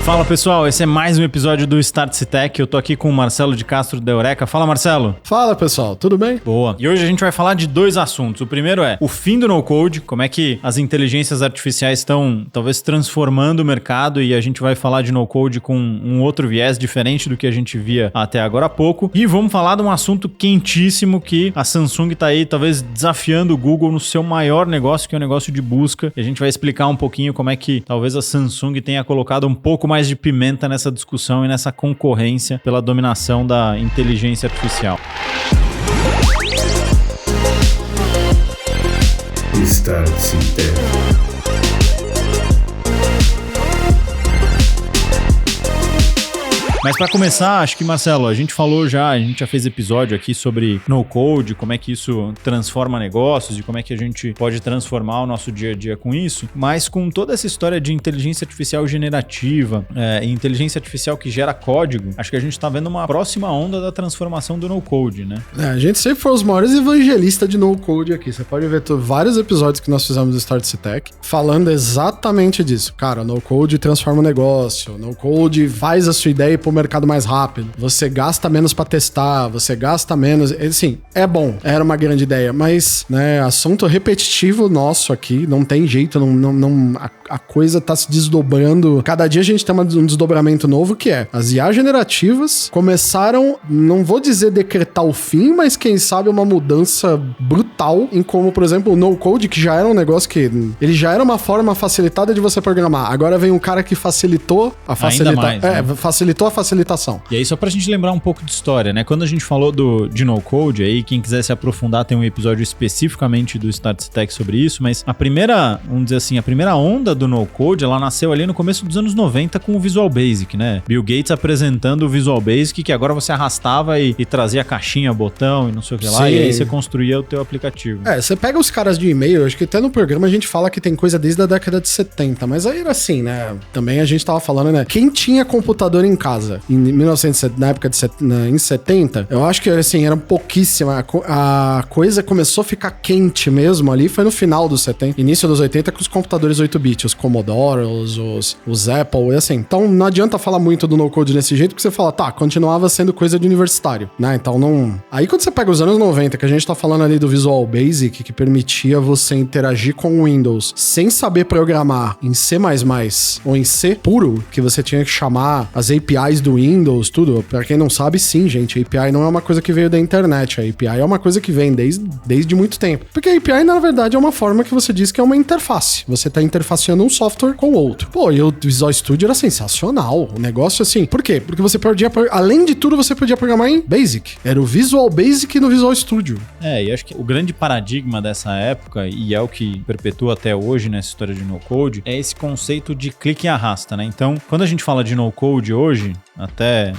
Fala pessoal, esse é mais um episódio do Startse Tech. Eu tô aqui com o Marcelo de Castro da Eureka. Fala Marcelo. Fala pessoal, tudo bem? Boa. E hoje a gente vai falar de dois assuntos. O primeiro é o fim do no-code, como é que as inteligências artificiais estão talvez transformando o mercado, e a gente vai falar de no-code com um outro viés diferente do que a gente via até agora há pouco. E vamos falar de um assunto quentíssimo que a Samsung tá aí talvez desafiando o Google no seu maior negócio, que é o negócio de busca. E a gente vai explicar um pouquinho como é que talvez a Samsung tenha colocado um pouco mais de pimenta nessa discussão e nessa concorrência pela dominação da inteligência artificial. Startse Tech. Mas para começar, acho que, Marcelo, a gente já fez episódio aqui sobre no-code, como é que isso transforma negócios e como é que a gente pode transformar o nosso dia a dia com isso, mas com toda essa história de inteligência artificial generativa e inteligência artificial que gera código, acho que a gente tá vendo uma próxima onda da transformação do no-code, né? A gente sempre foi os maiores evangelistas de no-code aqui. Você pode ver vários episódios que nós fizemos do Startse Tech falando exatamente disso. Cara, no-code transforma o negócio, no-code faz a sua ideia pro mercado mais rápido, você gasta menos pra testar, você gasta menos, assim, é bom, era uma grande ideia, mas, né, assunto repetitivo nosso aqui, não tem jeito, a coisa tá se desdobrando, cada dia a gente tem um desdobramento novo, que é, as IA generativas começaram, não vou dizer decretar o fim, mas quem sabe uma mudança brutal em como, por exemplo, o no-code, que já era um negócio que, ele já era uma forma facilitada de você programar, agora vem um cara que facilitou a facilitação. E aí, só pra gente lembrar um pouco de história, né? Quando a gente falou de no-code, aí, quem quiser se aprofundar, tem um episódio especificamente do Startse Tech sobre isso, mas a primeira, vamos dizer assim, a primeira onda do no-code, ela nasceu ali no começo dos anos 90 com o Visual Basic, né? Bill Gates apresentando o Visual Basic, que agora você arrastava e trazia caixinha, botão e não sei o que lá, e aí você construía o teu aplicativo. Você pega os caras de e-mail, acho que até no programa a gente fala que tem coisa desde a década de 70, mas aí era assim, né? Também a gente tava falando, né? Quem tinha computador em casa em 1970, na época em 70, eu acho que assim, era pouquíssima. A coisa começou a ficar quente mesmo ali, foi no final dos 70, início dos 80, com os computadores 8-bit, os Commodore, os Apple, e assim. Então não adianta falar muito do no-code desse jeito, porque você fala, tá, continuava sendo coisa de universitário, né? Então não... Aí quando você pega os anos 90, que a gente tá falando ali do Visual Basic, que permitia você interagir com o Windows sem saber programar em C++ ou em C puro, que você tinha que chamar as APIs do Windows, tudo. Pra quem não sabe, sim, gente, a API não é uma coisa que veio da internet, a API é uma coisa que vem desde muito tempo. Porque a API, na verdade, é uma forma que você diz que é uma interface. Você tá interfaceando um software com o outro. Pô, e o Visual Studio era sensacional. O negócio assim... Por quê? Porque você podia... Além de tudo, você podia programar em Basic. Era o Visual Basic no Visual Studio. E acho que o grande paradigma dessa época, e é o que perpetua até hoje nessa história de no-code, é esse conceito de clique e arrasta, né? Então, quando a gente fala de no-code hoje, até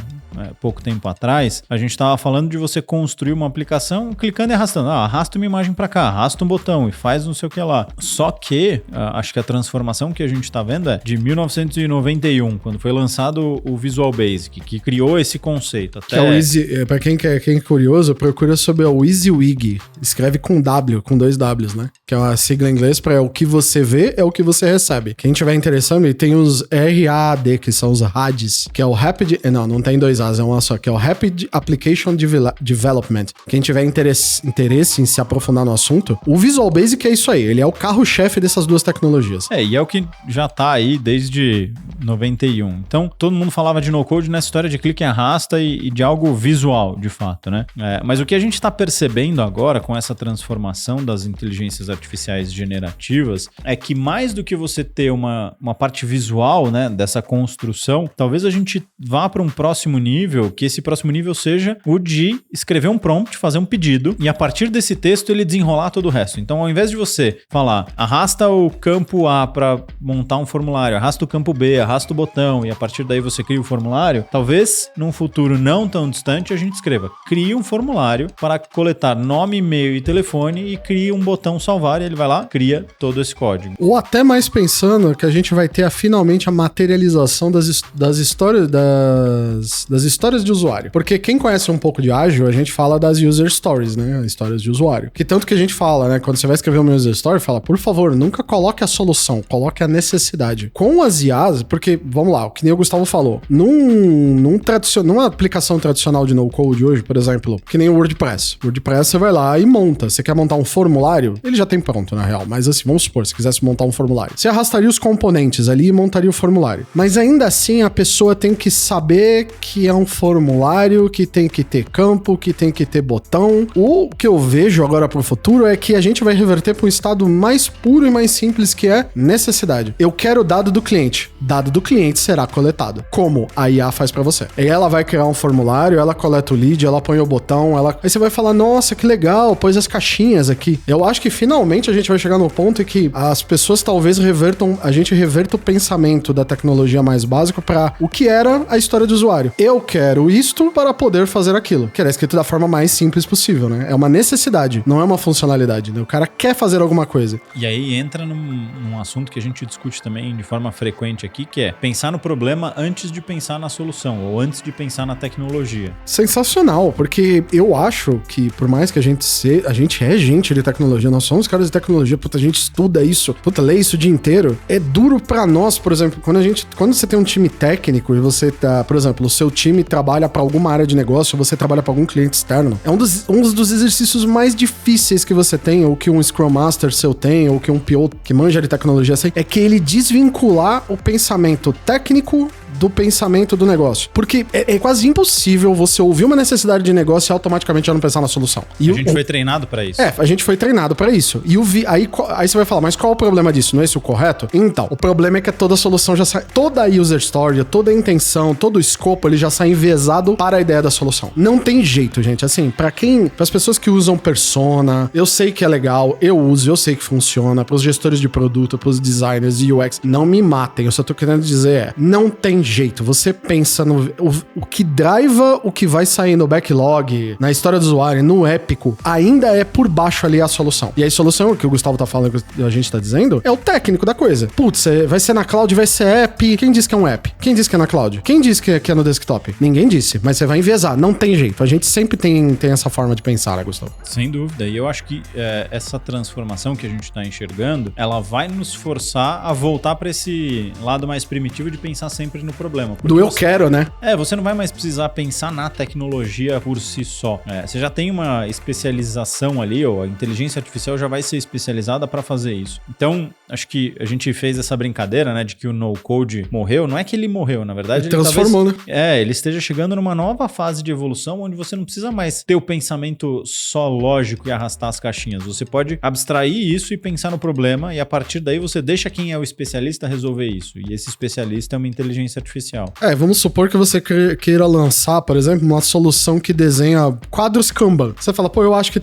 pouco tempo atrás, a gente estava falando de você construir uma aplicação clicando e arrastando. Arrasta uma imagem para cá, arrasta um botão e faz não sei o que lá. Só que, acho que a transformação que a gente está vendo é de 1991, quando foi lançado o Visual Basic, que criou esse conceito. Até... Que é o Easy, para quem é curioso, procura sobre o EasyWig. Escreve com W, com 2 Ws, né? Que é uma sigla em inglês para o que você vê é o que você recebe. Quem tiver interessando, tem os RAD, que são os RADs, que é o Rapid... Não tem 2 A's, é uma só, que é o Rapid Application Development. Quem tiver interesse em se aprofundar no assunto, o Visual Basic é isso aí, ele é o carro-chefe dessas duas tecnologias. E é o que já tá aí desde 91. Então, todo mundo falava de no-code nessa história de clique e arrasta e de algo visual, de fato, né? Mas o que a gente tá percebendo agora com essa transformação das inteligências artificiais generativas é que mais do que você ter uma parte visual, né, dessa construção, talvez a gente vá para um próximo nível, que esse próximo nível seja o de escrever um prompt, fazer um pedido, e a partir desse texto ele desenrolar todo o resto. Então, ao invés de você falar, arrasta o campo A para montar um formulário, arrasta o campo B, arrasta o botão, e a partir daí você cria o formulário, talvez num futuro não tão distante a gente escreva, crie um formulário para coletar nome, e-mail e telefone e crie um botão salvar, e ele vai lá, cria todo esse código. Ou até mais pensando que a gente vai ter finalmente a materialização das histórias das histórias de usuário. Porque quem conhece um pouco de ágil, a gente fala das user stories, né? Histórias de usuário. Que tanto que a gente fala, né? Quando você vai escrever uma user story, fala, por favor, nunca coloque a solução, coloque a necessidade. Com as IAs, porque, vamos lá, o que nem o Gustavo falou, numa aplicação tradicional de no-code hoje, por exemplo, que nem o WordPress. O WordPress você vai lá e monta. Você quer montar um formulário? Ele já tem pronto, na real, mas assim, vamos supor, se quisesse montar um formulário. Você arrastaria os componentes ali e montaria o formulário. Mas ainda assim, a pessoa tem que saber que é um formulário, que tem que ter campo, que tem que ter botão. O que eu vejo agora pro futuro é que a gente vai reverter para um estado mais puro e mais simples, que é necessidade. Eu quero o dado do cliente. Dado do cliente será coletado. Como a IA faz para você. E ela vai criar um formulário, ela coleta o lead, ela põe o botão, aí você vai falar, nossa, que legal, pôs as caixinhas aqui. Eu acho que finalmente a gente vai chegar no ponto em que as pessoas talvez a gente reverta o pensamento da tecnologia mais básico para o que era a história do usuário. Eu quero isto para poder fazer aquilo. Que era escrito da forma mais simples possível, né? É uma necessidade, não é uma funcionalidade, né? O cara quer fazer alguma coisa. E aí entra num assunto que a gente discute também de forma frequente aqui, que é pensar no problema antes de pensar na solução, ou antes de pensar na tecnologia. Sensacional, porque eu acho que por mais que a gente é gente de tecnologia, nós somos caras de tecnologia, puta, a gente estuda isso, puta, lê isso o dia inteiro, é duro pra nós, por exemplo, quando você tem um time técnico e você tá, por exemplo, o seu time trabalha pra alguma área de negócio, você trabalha pra algum cliente externo, é um dos exercícios mais difíceis que você tem, ou que um Scrum Master seu tem, ou que um PO que manja de tecnologia tem, é que ele desvincular o pensamento técnico do pensamento do negócio. Porque é quase impossível você ouvir uma necessidade de negócio e automaticamente já não pensar na solução. E a gente foi treinado pra isso. A gente foi treinado pra isso. E aí você vai falar, mas qual é o problema disso? Não é esse o correto? Então, o problema é que toda a solução já sai, toda a user story, toda a intenção, todo o escopo, ele já sai enviesado para a ideia da solução. Não tem jeito, gente. Assim, para as pessoas que usam persona, eu sei que é legal, eu sei que funciona, pros gestores de produto, pros designers de UX, não me matem. Eu só tô querendo dizer, não tem jeito. Você pensa no o que driva o que vai sair no backlog, na história do usuário, no épico, ainda é por baixo ali a solução. E a solução, o que o Gustavo tá falando, que a gente tá dizendo, é o técnico da coisa. Putz, vai ser na cloud, vai ser app. Quem disse que é um app? Quem disse que é na cloud? Quem disse que é no desktop? Ninguém disse, mas você vai enviesar. Não tem jeito. A gente sempre tem essa forma de pensar, né, Gustavo? Sem dúvida. E eu acho que essa transformação que a gente tá enxergando, ela vai nos forçar a voltar pra esse lado mais primitivo de pensar sempre no problema. Do eu quero, né? Você não vai mais precisar pensar na tecnologia por si só. Você já tem uma especialização ali, ou a inteligência artificial já vai ser especializada para fazer isso. Então, acho que a gente fez essa brincadeira, né, de que o no-code morreu. Não é que ele morreu, na verdade. Ele transformou, talvez, né? Ele esteja chegando numa nova fase de evolução, onde você não precisa mais ter o pensamento só lógico e arrastar as caixinhas. Você pode abstrair isso e pensar no problema, e a partir daí você deixa quem é o especialista resolver isso. E esse especialista é uma inteligência artificial. Vamos supor que você queira lançar, por exemplo, uma solução que desenha quadros Kanban. Você fala, eu acho que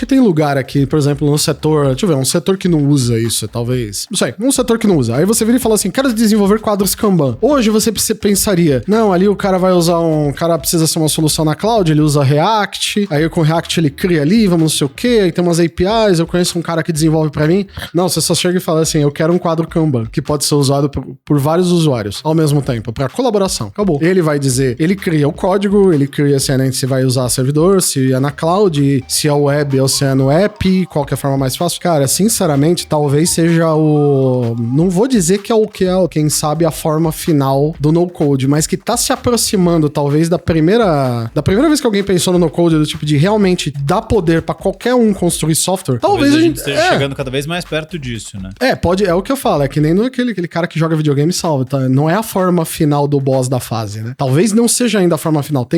tem lugar aqui, por exemplo, no setor, deixa eu ver, um setor que não usa isso, talvez. Não sei, um setor que não usa. Aí você vira e fala assim, quero desenvolver quadros Kanban. Hoje você pensaria, não, ali o cara vai usar o cara precisa ser uma solução na cloud, ele usa React, aí com React ele cria ali, vamos não sei o quê, aí tem umas APIs, eu conheço um cara que desenvolve pra mim. Não, você só chega e fala assim, eu quero um quadro Kanban, que pode ser usado por vários usuários ao mesmo tempo, pra colaboração. Acabou. Ele vai dizer, ele cria o código, ele cria se vai usar servidor, se é na cloud, se é web ou se é no app, qual que é a forma mais fácil. Cara, sinceramente, talvez seja não vou dizer que é quem sabe, a forma final do no-code, mas que tá se aproximando, talvez, da primeira vez que alguém pensou no no-code, do tipo de realmente dar poder pra qualquer um construir software. Talvez a gente esteja chegando cada vez mais perto disso, né? É o que eu falo, é que nem aquele cara que joga videogame e salva, tá? Não é a forma final do boss da fase, né? Talvez não seja ainda a forma final.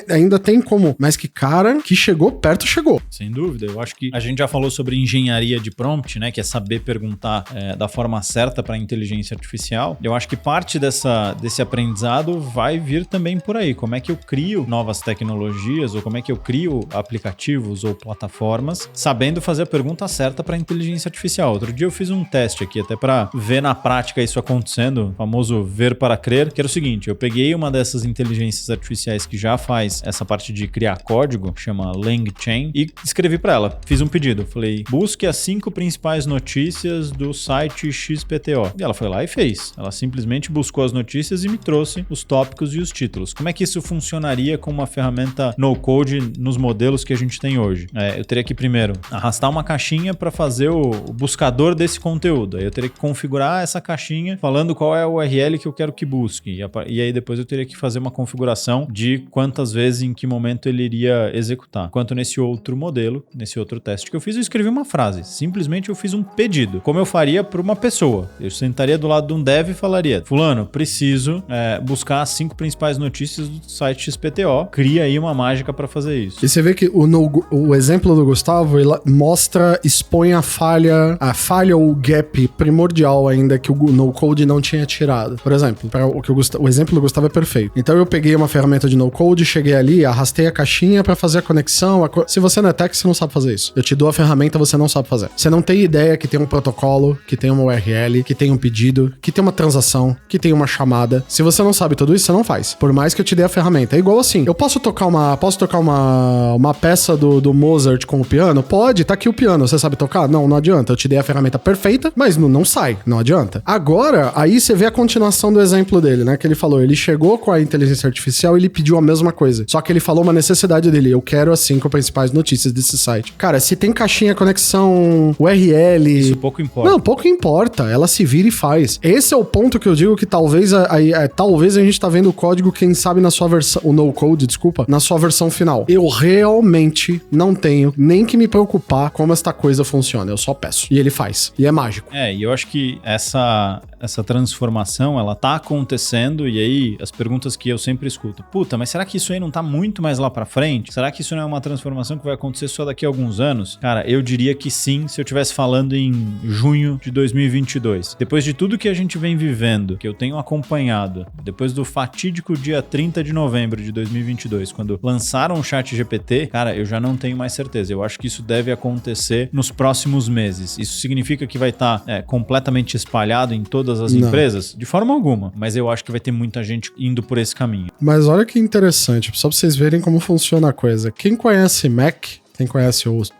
Ainda tem como, mas que cara que chegou perto, chegou. Sem dúvida. Eu acho que a gente já falou sobre engenharia de prompt, né? Que é saber perguntar da forma certa para a inteligência artificial. Eu acho que parte desse aprendizado vai vir também por aí. Como é que eu crio novas tecnologias, ou como é que eu crio aplicativos ou plataformas, sabendo fazer a pergunta certa para a inteligência artificial. Outro dia eu fiz um teste aqui, até para ver na prática isso acontecendo, o famoso ver para para crer, que era o seguinte, eu peguei uma dessas inteligências artificiais que já faz essa parte de criar código, chama LangChain, e escrevi para ela, fiz um pedido, falei, busque as 5 principais notícias do site XPTO. E ela foi lá e fez. Ela simplesmente buscou as notícias e me trouxe os tópicos e os títulos. Como é que isso funcionaria com uma ferramenta no-code nos modelos que a gente tem hoje? Eu teria que primeiro arrastar uma caixinha para fazer o buscador desse conteúdo. Aí eu teria que configurar essa caixinha falando qual é a URL que eu quero que busque. E aí depois eu teria que fazer uma configuração de quantas vezes, em que momento ele iria executar. Enquanto nesse outro modelo, nesse outro teste que eu fiz, eu escrevi uma frase. Simplesmente eu fiz um pedido, como eu faria para uma pessoa. Eu sentaria do lado de um dev e falaria, fulano, preciso buscar as 5 principais notícias do site XPTO. Cria aí uma mágica para fazer isso. E você vê que o exemplo do Gustavo, ele expõe a falha ou o gap primordial ainda que o no-code não tinha tirado. Por exemplo, o exemplo do Gustavo é perfeito. Então eu peguei uma ferramenta de no-code, cheguei ali, arrastei a caixinha para fazer a conexão. Se você não é tech, você não sabe fazer isso. Eu te dou a ferramenta, você não sabe fazer. Você não tem ideia que tem um protocolo, que tem uma URL, que tem um pedido, que tem uma transação, que tem uma chamada. Se você não sabe tudo isso, você não faz. Por mais que eu te dê a ferramenta. É igual assim, eu posso tocar uma peça do Mozart com o piano? Pode, tá aqui o piano. Você sabe tocar? Não adianta. Eu te dei a ferramenta perfeita, mas não sai, não adianta. Agora, aí você vê a continuação do exemplo dele, né? Que ele falou, ele chegou com a inteligência artificial e ele pediu a mesma coisa. Só que ele falou uma necessidade dele. Eu quero as 5 principais notícias desse site. Cara, se tem caixinha, conexão, URL... Isso pouco importa. Não, pouco importa. Ela se vira e faz. Esse é o ponto que eu digo que talvez a gente tá vendo o código, quem sabe na sua versão... O no-code, desculpa, na sua versão final. Eu realmente não tenho nem que me preocupar como esta coisa funciona. Eu só peço. E ele faz. E é mágico. E eu acho que essa transformação, ela tá acontecendo, e aí as perguntas que eu sempre escuto, puta, mas será que isso aí não tá muito mais lá pra frente? Será que isso não é uma transformação que vai acontecer só daqui a alguns anos? Cara, eu diria que sim, se eu estivesse falando em junho de 2022. Depois de tudo que a gente vem vivendo, que eu tenho acompanhado, depois do fatídico dia 30 de novembro de 2022, quando lançaram o ChatGPT, cara, eu já não tenho mais certeza. Eu acho que isso deve acontecer nos próximos meses. Isso significa que vai estar completamente espalhado em todas as empresas? De forma alguma. Mas eu acho que vai ter muita gente indo por esse caminho. Mas olha que interessante, só pra vocês verem como funciona a coisa. Quem conhece Mac... Quem conhece os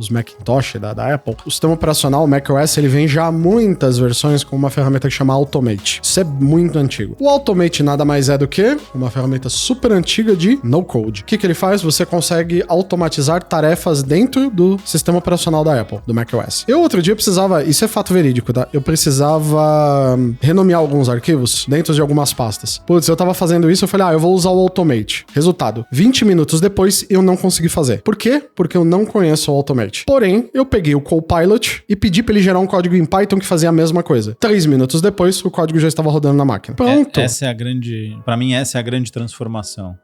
Macintosh da Apple, o sistema operacional, o macOS, ele vem já há muitas versões com uma ferramenta que chama Automate. Isso é muito antigo. O Automate nada mais é do que uma ferramenta super antiga de no-code. O que ele faz? Você consegue automatizar tarefas dentro do sistema operacional da Apple, do macOS. Eu outro dia precisava, isso é fato verídico, tá? Eu precisava renomear alguns arquivos dentro de algumas pastas. Putz, eu tava fazendo isso, eu falei, eu vou usar o Automate. Resultado, 20 minutos depois eu não consegui fazer. Por quê? Porque eu não conheço o Automate. Porém, eu peguei o Copilot e pedi pra ele gerar um código em Python que fazia a mesma coisa. 3 minutos depois, o código já estava rodando na máquina. Pronto. Essa é a grande... Pra mim, essa é a grande transformação.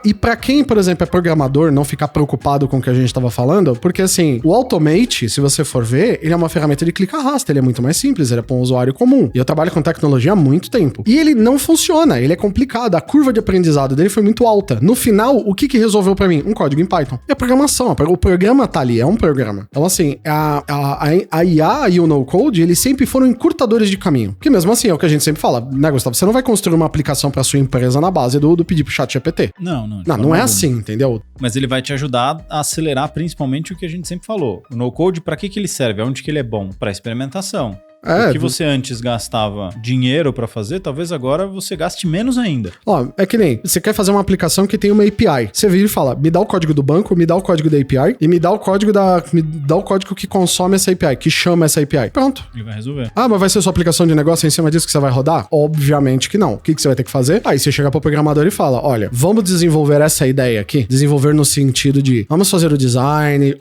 E pra quem, por exemplo, é programador, não ficar preocupado com o que a gente tava falando, porque assim, o Automate, se você for ver, ele é uma ferramenta de clica-arrasta, ele é muito mais simples, ele é pra um usuário comum. E eu trabalho com tecnologia há muito tempo. E ele não funciona, ele é complicado, a curva de aprendizado dele foi muito alta. No final, o que resolveu pra mim? Um código em Python. E a programação, o programa tá ali, é um programa. Então assim, a IA e o no-code, eles sempre foram encurtadores de caminho. Porque mesmo assim, é o que a gente sempre fala, né, Gustavo? Você não vai construir uma aplicação pra sua empresa na base do pedir pro ChatGPT. Não é assim, entendeu? Mas ele vai te ajudar a acelerar principalmente o que a gente sempre falou. O no-code, pra que ele serve? Aonde que ele é bom? Pra experimentação. O que você antes gastava dinheiro pra fazer, talvez agora você gaste menos ainda. É que nem, você quer fazer uma aplicação que tem uma API. Você vira e fala, me dá o código do banco, me dá o código da API e me dá o código que consome essa API, que chama essa API. Pronto. Ele vai resolver. Mas vai ser sua aplicação de negócio em cima disso que você vai rodar? Obviamente que não. O que você vai ter que fazer? Aí você chega pro programador e fala, olha, vamos desenvolver essa ideia aqui. Desenvolver no sentido de, vamos fazer o design,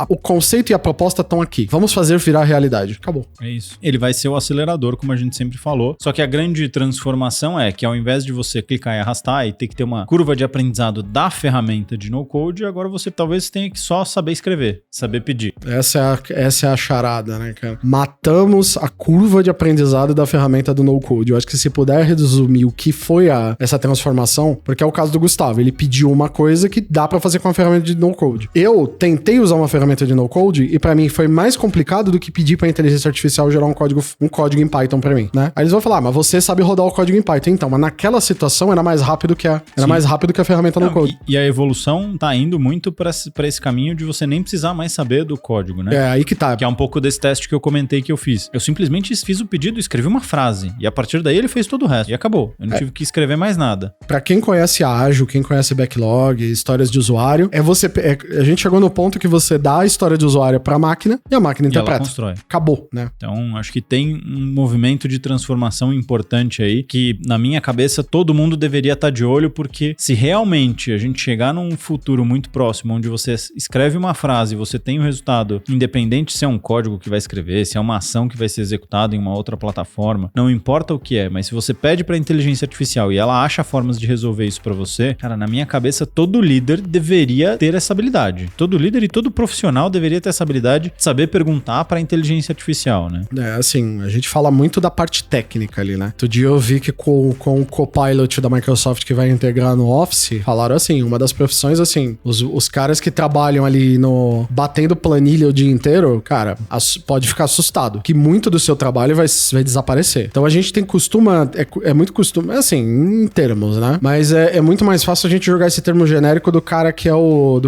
o conceito e a proposta estão aqui. Vamos fazer virar realidade. Acabou. É isso. Ele vai ser o acelerador, como a gente sempre falou. Só que a grande transformação é que ao invés de você clicar e arrastar e ter que ter uma curva de aprendizado da ferramenta de no-code, agora você talvez tenha que só saber escrever, saber pedir. Essa é a charada, né, cara? Matamos a curva de aprendizado da ferramenta do no-code. Eu acho que se puder resumir o que foi essa transformação, porque é o caso do Gustavo, ele pediu uma coisa que dá pra fazer com a ferramenta de no-code. Eu tentei usar uma ferramenta de no-code e pra mim foi mais complicado do que pedir pra inteligência artificial gerar um código em Python pra mim, né? Aí eles vão falar, mas você sabe rodar o código em Python. Então, mas naquela situação era mais rápido que a ferramenta no code. E a evolução tá indo muito pra esse caminho de você nem precisar mais saber do código, né? É, aí que tá. Que é um pouco desse teste que eu comentei que eu fiz. Eu simplesmente fiz o pedido, escrevi uma frase. E a partir daí ele fez todo o resto. E acabou. Eu não tive que escrever mais nada. Pra quem conhece Ágil, quem conhece Backlog, histórias de usuário, a gente chegou no ponto que você dá a história de usuário pra máquina e a máquina interpreta. Ela constrói. Acabou, né? Então, acho que tem um movimento de transformação importante aí, que na minha cabeça todo mundo deveria estar de olho, porque se realmente a gente chegar num futuro muito próximo, onde você escreve uma frase e você tem o resultado, independente se é um código que vai escrever, se é uma ação que vai ser executada em uma outra plataforma, não importa o que é, mas se você pede pra inteligência artificial e ela acha formas de resolver isso pra você, cara, na minha cabeça todo líder deveria ter essa habilidade. Todo líder e todo profissional deveria ter essa habilidade de saber perguntar pra inteligência artificial, né? É, assim, a gente fala muito da parte técnica ali, né? Outro dia eu vi que com o Copilot da Microsoft que vai integrar no Office, falaram assim, uma das profissões, assim, os caras que trabalham ali batendo planilha o dia inteiro, cara, pode ficar assustado, que muito do seu trabalho vai desaparecer. Então a gente tem é muito costume, assim, em termos, né? Mas é muito mais fácil a gente jogar esse termo genérico do cara que é o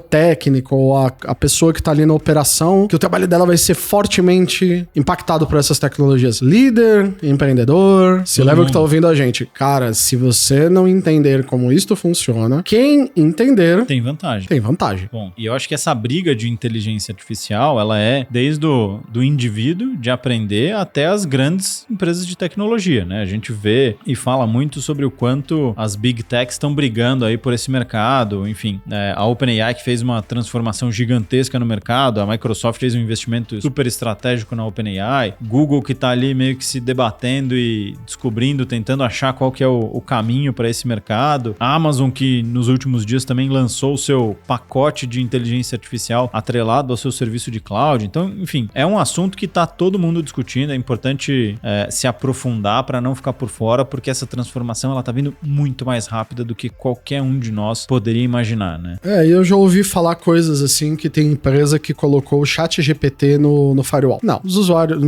técnico, ou a pessoa que tá ali na operação, que o trabalho dela vai ser fortemente impactado por essas tecnologias. Líder, empreendedor, se leva que tá ouvindo a gente. Cara, se você não entender como isto funciona, quem entender... Tem vantagem. Tem vantagem. Bom, e eu acho que essa briga de inteligência artificial, ela é desde do indivíduo, de aprender, até as grandes empresas de tecnologia, né? A gente vê e fala muito sobre o quanto as Big Techs estão brigando aí por esse mercado, enfim. A OpenAI que fez uma transformação gigantesca no mercado, a Microsoft fez um investimento super estratégico na OpenAI, Google que tá ali meio que se debatendo e descobrindo, tentando achar qual que é o caminho para esse mercado, a Amazon que nos últimos dias também lançou o seu pacote de inteligência artificial atrelado ao seu serviço de cloud. Então, enfim, é um assunto que tá todo mundo discutindo, é importante se aprofundar para não ficar por fora, porque essa transformação ela tá vindo muito mais rápida do que qualquer um de nós poderia imaginar, né? Eu já ouvi falar coisas assim, que tem empresa que colocou o ChatGPT no firewall. Não, os usuários,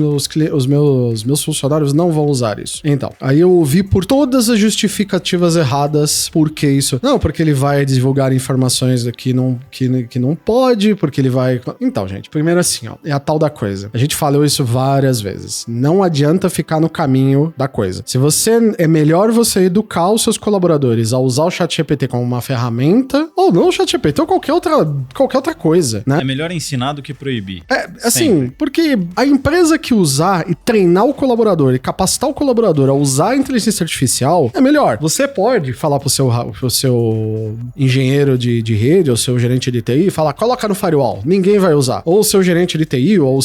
os meus funcionários não vão usar isso. Então, aí eu ouvi por todas as justificativas erradas por que isso. Não, porque ele vai divulgar informações que não pode, porque ele vai... Então, gente, primeiro assim, ó, é a tal da coisa. A gente falou isso várias vezes. Não adianta ficar no caminho da coisa. Se você... É melhor você educar os seus colaboradores a usar o ChatGPT como uma ferramenta, ou não o ChatGPT, ou qualquer outra coisa, né? É melhor ensinar do que proibir. Assim, sempre. Porque a empresa que usar e treinar o colaborador e capacitar o colaborador a usar a inteligência artificial é melhor. Você pode falar pro seu engenheiro de rede, ou seu gerente de TI, falar, coloca no firewall, ninguém vai usar. Ou o seu gerente de TI, ou o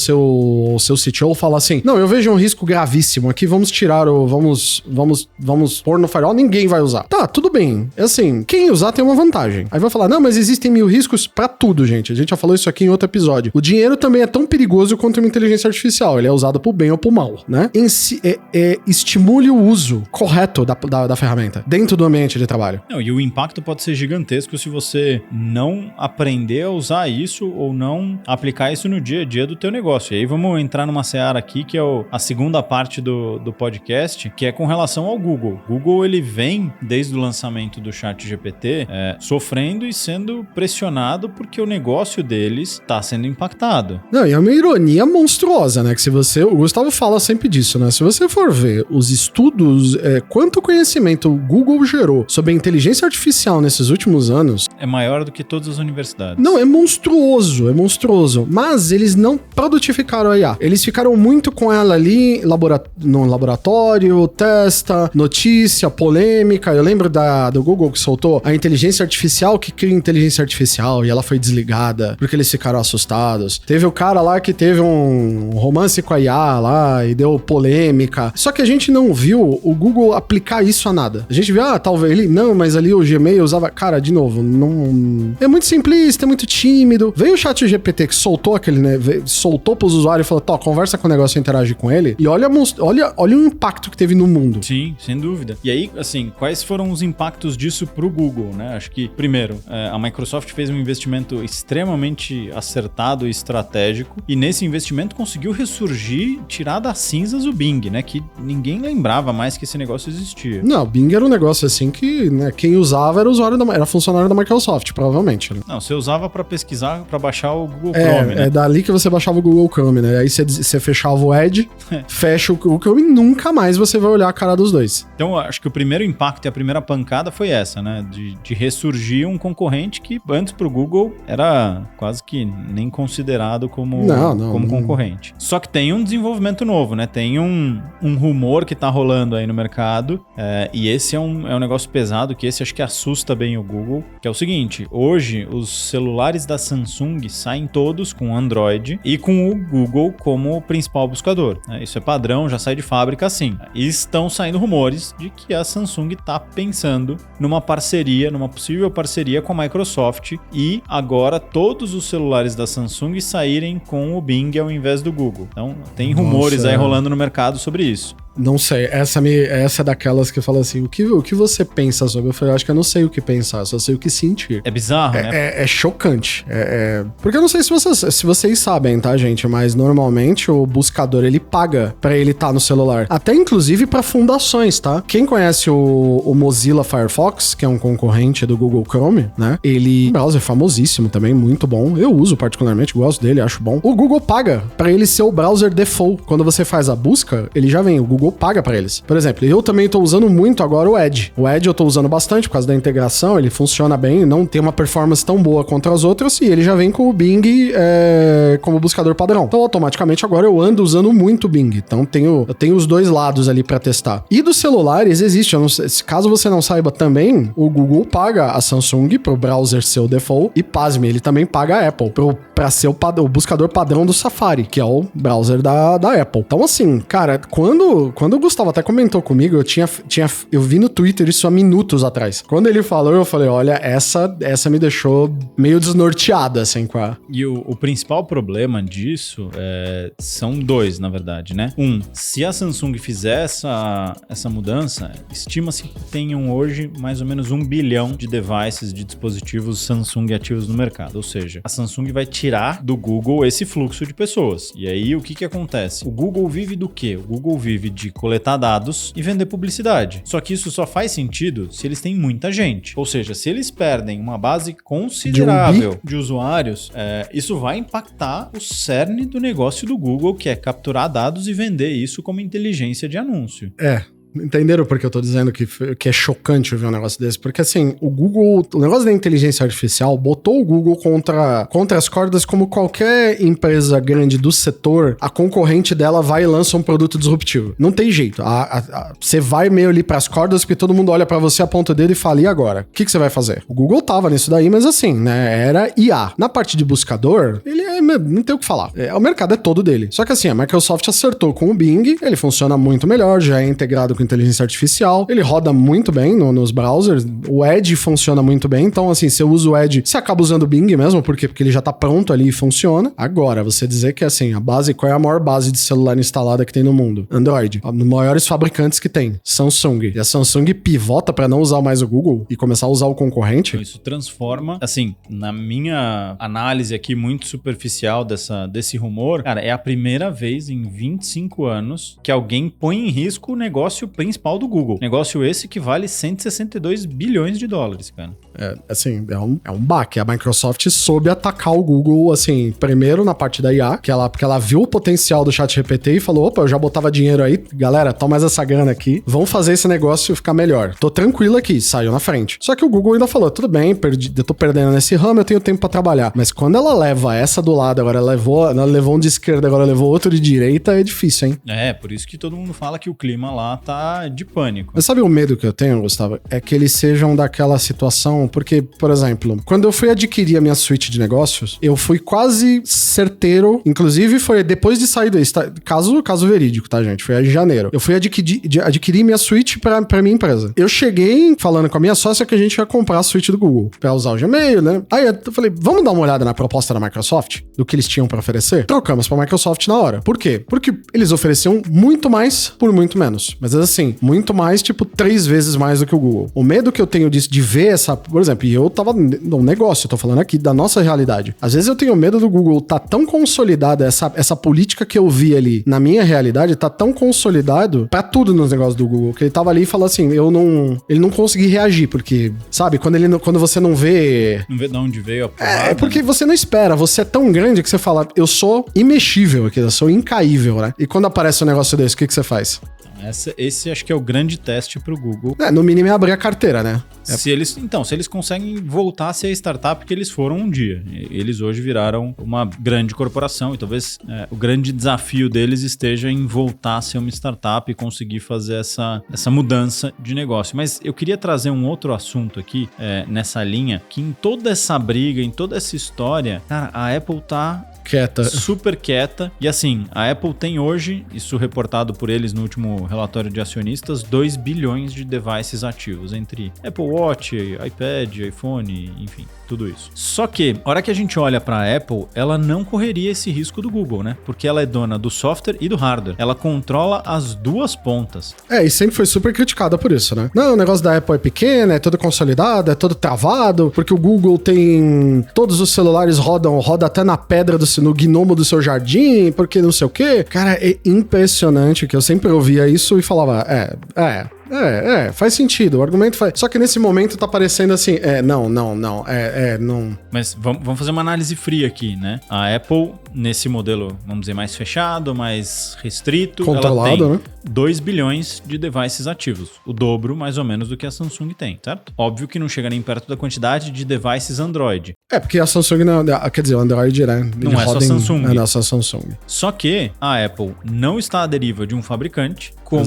seu CTO fala assim, não, eu vejo um risco gravíssimo aqui, vamos tirar vamos pôr no firewall, ninguém vai usar. Tá, tudo bem. É assim, quem usar tem uma vantagem. Aí vai falar, não, mas existem 1000 riscos pra tudo, gente. A gente já falou isso aqui em outro episódio. O dinheiro também é tão perigoso quanto uma inteligência artificial. Ele é usado pro bem ou pro mal, né? Estimule o uso correto da ferramenta dentro do ambiente de trabalho. Não, e o impacto pode ser gigantesco se você não aprender a usar isso ou não aplicar isso no dia a dia do teu negócio. E aí vamos entrar numa seara aqui, que é a segunda parte do podcast, que é com relação ao Google. Google, ele vem, desde o lançamento do ChatGPT, sofrendo e sendo pressionado porque o negócio deles está sendo impactado. Não, e é uma ironia monstruosa, né? Que o Gustavo fala sempre disso, né? Se você for ver os estudos, quanto conhecimento o Google gerou sobre a inteligência artificial nesses últimos anos... É maior do que todas as universidades. Não, é monstruoso. Mas eles não produtificaram a IA. Eles ficaram muito com ela ali no laboratório, testa, notícia, polêmica. Eu lembro do Google que soltou a inteligência artificial que cria inteligência artificial e ela foi desligada porque eles ficaram assustados. Teve o cara lá que teve um romance com a IA lá e deu polêmica. Só que a gente não viu o Google aplicar isso a nada. A gente viu, talvez ele... Não, mas ali o Gmail usava... Cara, de novo, não... É muito simplista, é muito tímido. Veio o ChatGPT que soltou aquele, né? Soltou pros usuários e falou, conversa com o negócio e interage com ele. E olha o impacto que teve no mundo. Sim, sem dúvida. E aí, assim, quais foram os impactos disso pro Google, né? Acho que, primeiro, a Microsoft fez um investimento extremamente acertado e estratégico, e nesse investimento conseguiu ressurgir ressurgir, tirar das cinzas o Bing, né? Que ninguém lembrava mais que esse negócio existia. Não, o Bing era um negócio assim que, né, quem usava era era funcionário da Microsoft, provavelmente. Né? Não, você usava pra pesquisar, pra baixar o Google Chrome, né? É dali que você baixava o Google Chrome, né? Aí você fechava o Edge, fecha o Google Chrome e nunca mais você vai olhar a cara dos dois. Então, acho que o primeiro impacto e a primeira pancada foi essa, né? De ressurgir um concorrente que antes pro Google era quase que nem considerado como concorrente. Só que tem um desenvolvimento novo, né? Tem um rumor que tá rolando aí no mercado, e esse é um negócio pesado, que esse acho que assusta bem o Google, que é o seguinte: hoje os celulares da Samsung saem todos com Android e com o Google como principal buscador, né? Isso é padrão, já sai de fábrica assim. E estão saindo rumores de que a Samsung tá pensando numa possível parceria com a Microsoft, e agora todos os celulares da Samsung saírem com o Bing ao invés do Google. Então tem rumores aí rolando no mercado sobre isso. Não sei, essa é daquelas que fala assim, o que você pensa sobre? Eu falei, acho que eu não sei o que pensar, só sei o que sentir. É bizarro, né? É chocante. Porque eu não sei se vocês sabem, tá, gente? Mas normalmente o buscador, ele paga pra ele estar no celular. Até inclusive pra fundações, tá? Quem conhece o Mozilla Firefox, que é um concorrente do Google Chrome, né? Ele é um browser famosíssimo também, muito bom. Eu uso particularmente, gosto dele, acho bom. O Google paga pra ele ser o browser default. Quando você faz a busca, ele já vem, o Google paga pra eles. Por exemplo, eu também tô usando muito agora o Edge. O Edge eu tô usando bastante por causa da integração, ele funciona bem, não tem uma performance tão boa contra as outras, e ele já vem com o Bing como buscador padrão. Então, automaticamente, agora eu ando usando muito o Bing. Então, eu tenho os dois lados ali pra testar. E dos celulares, existe, caso você não saiba também, o Google paga a Samsung pro browser ser o default, e pasme, ele também paga a Apple pra ser o buscador padrão do Safari, que é o browser da Apple. Então, assim, cara, quando o Gustavo até comentou comigo, eu vi no Twitter isso há minutos atrás. Quando ele falou, eu falei, olha, essa me deixou meio desnorteada, assim, com a... E o principal problema disso são dois, na verdade, né? Se a Samsung fizer essa mudança, estima-se que tenham hoje mais ou menos 1 bilhão de devices, de dispositivos Samsung ativos no mercado. Ou seja, a Samsung vai tirar do Google esse fluxo de pessoas. E aí, o que acontece? O Google vive do quê? O Google vive de coletar dados e vender publicidade. Só que isso só faz sentido se eles têm muita gente. Ou seja, se eles perdem uma base considerável de usuários, isso vai impactar o cerne do negócio do Google, que é capturar dados e vender isso como inteligência de anúncio. Entenderam por que eu tô dizendo que é chocante ver um negócio desse? Porque, assim, o negócio da inteligência artificial botou o Google contra as cordas, como qualquer empresa grande do setor, a concorrente dela vai e lança um produto disruptivo. Não tem jeito. Você vai meio ali pras cordas, porque todo mundo olha pra você, aponta o dedo e fala, e agora? O que você vai fazer? O Google tava nisso daí, mas assim, né, era IA. Na parte de buscador, ele não tem o que falar. O mercado é todo dele. Só que assim, a Microsoft acertou com o Bing, ele funciona muito melhor, já é integrado com inteligência artificial, ele roda muito bem nos browsers, o Edge funciona muito bem, então assim, se eu uso o Edge, você acaba usando o Bing mesmo, porque ele já tá pronto ali e funciona. Agora, você dizer que assim, qual é a maior base de celular instalada que tem no mundo? Android. Os maiores fabricantes que tem, Samsung. E a Samsung pivota pra não usar mais o Google e começar a usar o concorrente? Isso transforma, assim, na minha análise aqui muito superficial desse rumor, cara, é a primeira vez em 25 anos que alguém põe em risco o negócio principal do Google. Negócio esse que vale 162 bilhões de dólares, cara. Assim, é um baque. A Microsoft soube atacar o Google, assim, primeiro na parte da IA, porque ela viu o potencial do ChatGPT e falou, opa, eu já botava dinheiro aí, galera, toma mais essa grana aqui, vamos fazer esse negócio ficar melhor. Tô tranquilo aqui, saiu na frente. Só que o Google ainda falou, tudo bem, eu tô perdendo nesse ramo, eu tenho tempo pra trabalhar. Mas quando ela leva essa do lado, agora ela levou um de esquerda, agora levou outro de direita, é difícil, hein? Por isso que todo mundo fala que o clima lá tá de pânico. Mas sabe o medo que eu tenho, Gustavo? É que eles sejam daquela situação, porque, por exemplo, quando eu fui adquirir a minha suíte de negócios, eu fui quase certeiro, inclusive foi depois de sair desse, tá? Caso verídico, tá, gente? Foi em janeiro. Eu fui adquirir minha suíte pra minha empresa. Eu cheguei falando com a minha sócia que a gente ia comprar a suíte do Google, pra usar o Gmail, né? Aí eu falei, vamos dar uma olhada na proposta da Microsoft, do que eles tinham pra oferecer? Trocamos pra Microsoft na hora. Por quê? Porque eles ofereciam muito mais por muito menos. Mas assim, muito mais, tipo, 3 vezes mais do que o Google. O medo que eu tenho disso, de ver essa... Por exemplo, e eu tava no negócio, eu tô falando aqui da nossa realidade. Às vezes eu tenho medo do Google tá tão consolidada, essa política que eu vi ali na minha realidade, tá tão consolidado pra tudo nos negócios do Google, que ele tava ali e falou assim, ele não consegui reagir, porque, sabe, quando você não vê... Não vê de onde veio a porrada, É porque você não espera, você é tão grande que você fala, eu sou imexível aqui, eu sou incaível, né? E quando aparece um negócio desse, o que você faz? Esse acho que é o grande teste pro Google. No mínimo é abrir a carteira, né? Se eles conseguem voltar a ser a startup que eles foram um dia. Eles hoje viraram uma grande corporação e talvez o grande desafio deles esteja em voltar a ser uma startup e conseguir fazer essa mudança de negócio. Mas eu queria trazer um outro assunto aqui nessa linha, que em toda essa briga, em toda essa história, cara, a Apple tá... quieta. Super quieta. E assim, a Apple tem hoje, isso reportado por eles no último relatório de acionistas, 2 bilhões de devices ativos, entre Apple Watch, iPad, iPhone, enfim, tudo isso. Só que, a hora que a gente olha para a Apple, ela não correria esse risco do Google, né? Porque ela é dona do software e do hardware. Ela controla as duas pontas. E sempre foi super criticada por isso, né? Não, o negócio da Apple é pequeno, é todo consolidado, é todo travado, porque o Google tem... Todos os celulares roda até na pedra no gnomo do seu jardim, porque não sei o quê. Cara, é impressionante que eu sempre ouvia isso e falava, faz sentido, o argumento faz... Só que nesse momento tá parecendo assim, não. Mas vamos fazer uma análise fria aqui, né? A Apple, nesse modelo, vamos dizer, mais fechado, mais restrito, controlado, ela tem, né? 2 bilhões de devices ativos. O dobro, mais ou menos, do que a Samsung tem, certo? Óbvio que não chega nem perto da quantidade de devices Android. Porque a Samsung não... Quer dizer, o Android, né? Não é só Samsung. Não é só Samsung. Só que a Apple não está à deriva de um fabricante, como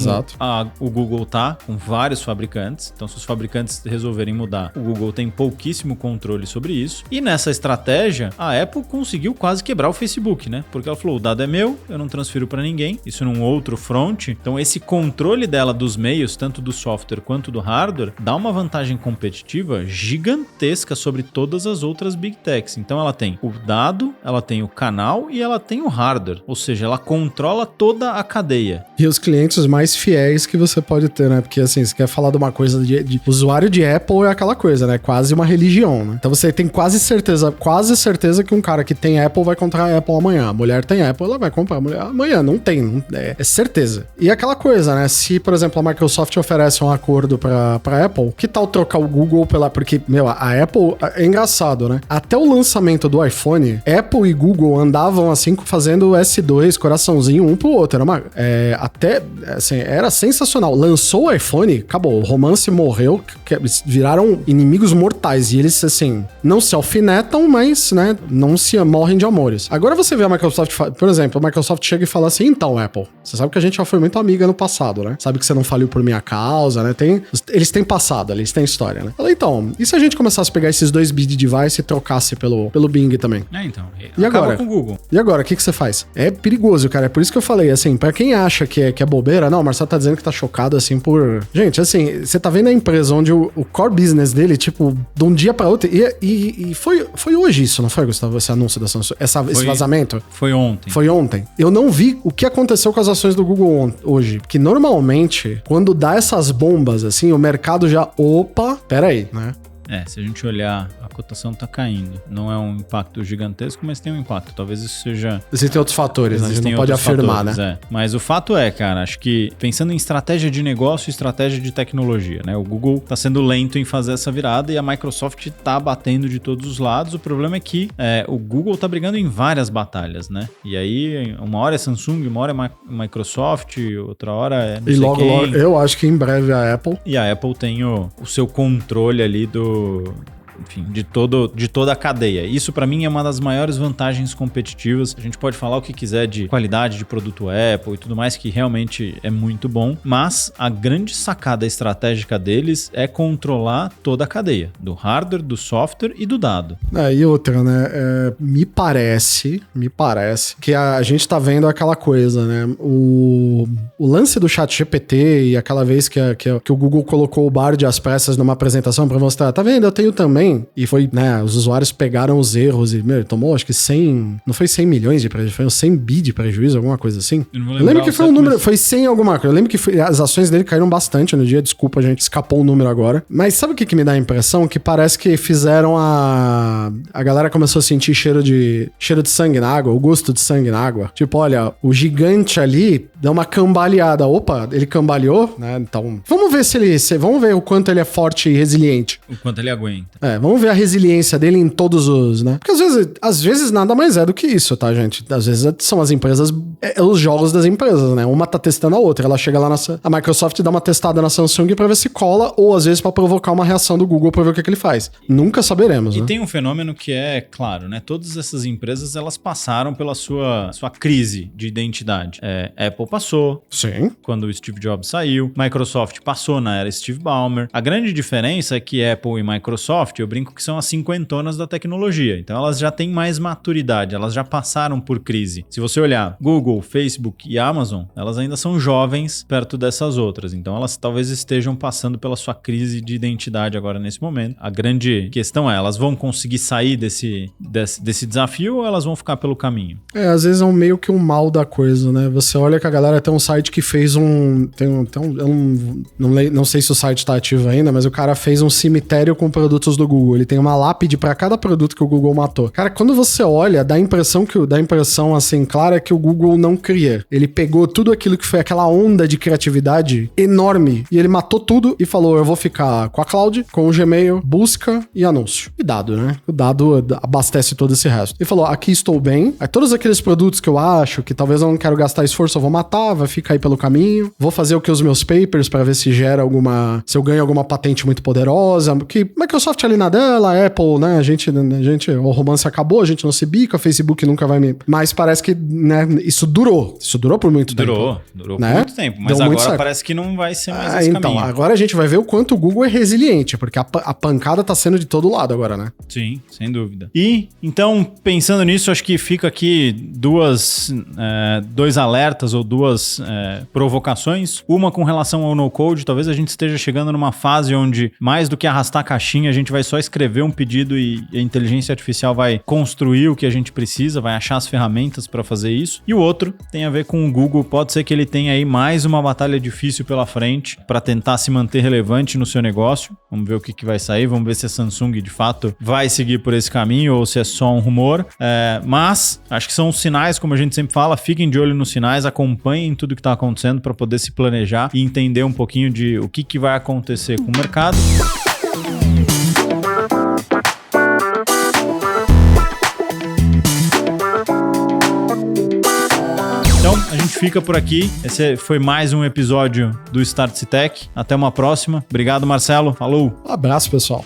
o Google tá, com vários fabricantes. Então, se os fabricantes resolverem mudar, o Google tem pouquíssimo controle sobre isso. E nessa estratégia, a Apple conseguiu quase quebrar o Facebook, né? Porque ela falou, o dado é meu, eu não transfiro para ninguém. Isso num outro front. Então, esse controle dela dos meios, tanto do software quanto do hardware, dá uma vantagem competitiva gigantesca sobre todas as outras Big Techs. Então, ela tem o dado, ela tem o canal e ela tem o hardware. Ou seja, ela controla toda a cadeia. E os clientes mais fiéis que você pode ter, né? Porque, assim, você quer falar de uma coisa de usuário de Apple é aquela coisa, né? Quase uma religião, né? Então, você tem quase certeza que um cara que tem Apple vai comprar a Apple amanhã. A mulher tem Apple, ela vai comprar a mulher amanhã. Não tem, é certeza. E aquela coisa, né? Se, por exemplo, a Microsoft oferece um acordo pra Apple, que tal trocar o Google pela... Porque, a Apple... É engraçado, né? Até o lançamento do iPhone, Apple e Google andavam, assim, fazendo S2, coraçãozinho, um pro outro. Era sensacional. Lançou o iPhone, acabou. O romance morreu, eles viraram inimigos mortais. E eles, assim, não se alfinetam, mas, né, não se morrem de amores. Agora você vê a Microsoft, por exemplo, a Microsoft chega e fala assim, então, Apple, você sabe que a gente já foi muito amiga no passado, né? Sabe que você não faliu por minha causa, né? Eles têm passado, eles têm história, né? Fala, então, e se a gente começasse a pegar esses 2 bits de device e trocasse pelo Bing também? Então. E agora? Com o Google. E agora, o que você faz? É perigoso, cara. É por isso que eu falei, assim, pra quem acha que é bobeira, não, o Marcelo tá dizendo que tá chocado, assim, por... Gente, assim, você tá vendo a empresa onde o core business dele, tipo, de um dia pra outro, e foi hoje isso, não foi, Gustavo? Esse anúncio da Samsung, esse vazamento? Foi ontem. Foi ontem. Eu não vi o que aconteceu com as ações do Google hoje, porque normalmente, quando dá essas bombas, assim, o mercado já, peraí, né? Se a gente olhar, a cotação tá caindo. Não é um impacto gigantesco, mas tem um impacto. Talvez isso seja... Existem outros fatores, né? A gente não pode afirmar, fatores, né? Mas o fato é, cara, acho que pensando em estratégia de negócio e estratégia de tecnologia, né? O Google tá sendo lento em fazer essa virada e a Microsoft tá batendo de todos os lados. O problema é que o Google tá brigando em várias batalhas, né? E aí, uma hora é Samsung, uma hora é Microsoft, outra hora é não e sei logo, eu acho que em breve a Apple... E a Apple tem o seu controle ali enfim, de toda a cadeia. Isso pra mim é uma das maiores vantagens competitivas. A gente pode falar o que quiser de qualidade de produto Apple e tudo mais, que realmente é muito bom, mas a grande sacada estratégica deles é controlar toda a cadeia, do hardware, do software e do dado. E outra, né, me parece que a gente tá vendo aquela coisa, né, o lance do ChatGPT e aquela vez que o Google colocou o Bard às pressas numa apresentação pra mostrar, tá vendo, eu tenho também bem, e foi, né, os usuários pegaram os erros e, meu, tomou acho que 100, não foi 100 milhões de prejuízo, foi 100 bi de prejuízo, alguma coisa assim. Eu lembro que foi um número, foi 100 alguma coisa. Eu lembro que as ações dele caíram bastante no dia, desculpa, a gente escapou o número agora. Mas sabe o que me dá a impressão? Que parece que fizeram a galera começou a sentir cheiro de sangue na água, o gosto de sangue na água. Tipo, olha, o gigante ali deu uma cambaleada. Opa, ele cambaleou, né? Então, vamos ver vamos ver o quanto ele é forte e resiliente. O quanto ele aguenta. Vamos ver a resiliência dele em todos os, né? Porque às vezes nada mais é do que isso, tá, gente? Às vezes são as empresas, os jogos das empresas, né? Uma tá testando a outra. Ela chega lá a Microsoft dá uma testada na Samsung pra ver se cola, ou às vezes pra provocar uma reação do Google pra ver o que ele faz. Nunca saberemos, e né? Tem um fenômeno que é claro, né? Todas essas empresas, elas passaram pela sua crise de identidade. Apple passou. Sim. Quando o Steve Jobs saiu. Microsoft passou na era Steve Ballmer. A grande diferença é que Apple e Microsoft, eu brinco que são as cinquentonas da tecnologia. Então elas já têm mais maturidade, elas já passaram por crise. Se você olhar Google, Facebook e Amazon, elas ainda são jovens perto dessas outras. Então elas talvez estejam passando pela sua crise de identidade agora nesse momento. A grande questão é, elas vão conseguir sair desse desafio ou elas vão ficar pelo caminho? Às vezes é meio que um mal da coisa, né? Você olha que a galera tem um site que fez não sei se o site tá ativo ainda, mas o cara fez um cemitério com produtos do Google. Ele tem uma lápide pra cada produto que o Google matou. Cara, quando você olha, dá a impressão assim, clara que o Google não cria. Ele pegou tudo aquilo que foi aquela onda de criatividade enorme e ele matou tudo e falou, eu vou ficar com a cloud, com o Gmail, busca e anúncio. E dado, né? O dado abastece todo esse resto. Ele falou, aqui estou bem. Aí todos aqueles produtos que eu acho que talvez eu não quero gastar esforço, eu vou matar, vai ficar aí pelo caminho. Vou fazer o que os meus papers pra ver se se eu ganho alguma patente muito poderosa. Que Microsoft ali na dela, Apple, né? A gente, o romance acabou, a gente não se bica, Facebook nunca vai me... Mas parece que, né, isso durou. Isso durou por muito tempo. Durou né? por muito tempo. Mas Deu agora parece que não vai ser mais esse então, caminho. agora a gente vai ver o quanto o Google é resiliente, porque a pancada tá sendo de todo lado agora, né? Sim, sem dúvida. E, então, pensando nisso, acho que fica aqui dois alertas ou duas provocações. Uma com relação ao no-code, talvez a gente esteja chegando numa fase onde, mais do que arrastar a caixinha, a gente vai só escrever um pedido e a inteligência artificial vai construir o que a gente precisa, vai achar as ferramentas para fazer isso. E o outro tem a ver com o Google. Pode ser que ele tenha aí mais uma batalha difícil pela frente para tentar se manter relevante no seu negócio. Vamos ver o que vai sair, vamos ver se a Samsung de fato vai seguir por esse caminho ou se é só um rumor. Mas acho que são sinais, como a gente sempre fala, fiquem de olho nos sinais, acompanhem tudo que está acontecendo para poder se planejar e entender um pouquinho de o que vai acontecer com o mercado. Então, a gente fica por aqui. Esse foi mais um episódio do Startse Tech. Até uma próxima. Obrigado, Marcelo. Falou. Um abraço, pessoal.